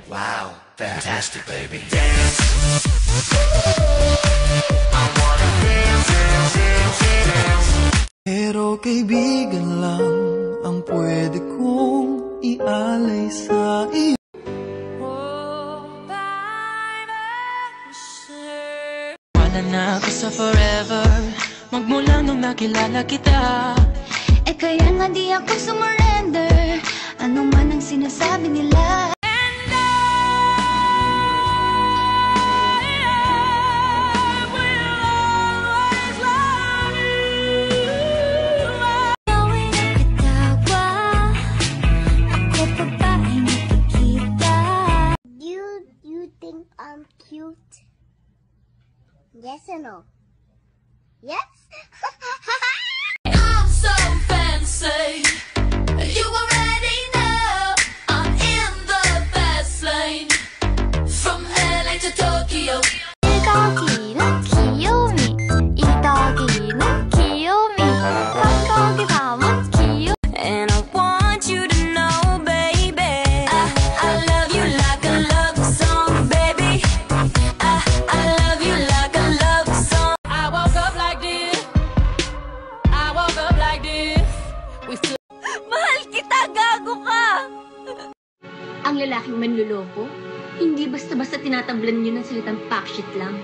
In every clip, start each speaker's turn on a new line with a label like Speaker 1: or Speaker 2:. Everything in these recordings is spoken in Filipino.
Speaker 1: Wow, fantastic, baby. Dance. I wanna dance, dance, dance, dance.
Speaker 2: Pero kaibigan lang ang pwede kong ialay sa iyo. Wala na ako sa forever, magmula nung nakilala kita.
Speaker 3: Eh kaya nga di ako sumurrender, ano man ang sinasabi nila.
Speaker 4: You think I'm cute? Yes or no? Yes?
Speaker 3: I'm so fancy, you already know I'm in the fast lane, from LA to Tokyo. 1더기는 귀요미, 2더기는 귀요미, 3더기 밤은 귀요. And I want you to know, baby, I love you like a love song, baby. I love you like a love song. I woke up like this, I woke up like this. Mahal kita, gago ka! Ang lalaking manluloko, hindi basta-basta tinatablan nyo ng salitang pakshit lang.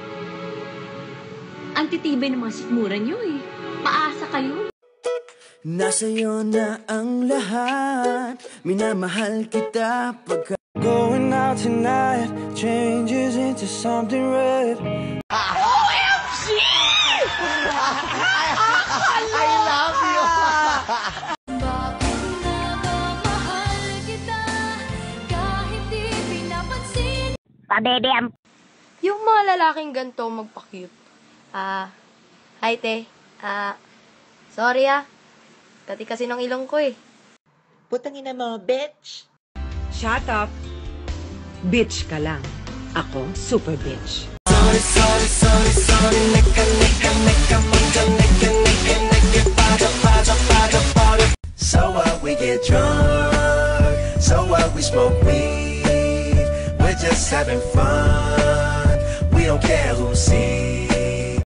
Speaker 3: Ang titibay ng mga sikmura nyo eh. Paasa kayo.
Speaker 2: Nasa'yo na ang lahat, minamahal kita pagka going out tonight changes into something red.
Speaker 1: OMG! I love you!
Speaker 3: Bakit nga ba mahal kita kahit di pinapansin?
Speaker 5: Yung mga lalaking ganito magpa-cute. Hi te. Sorry Kati kasi ng ilong ko eh.
Speaker 6: Putang ina mo, bitch!
Speaker 7: Shut up! Bitch ka lang. Ako, super bitch.
Speaker 2: Sorry, sorry, sorry, sorry, neka, neka, neka, 먼저 neka, neka, neka, 빠져, 빠져, 빠져, 빠져.
Speaker 1: So what, we get drunk. So what, we smoke weed. We're just having fun. We don't care who sees.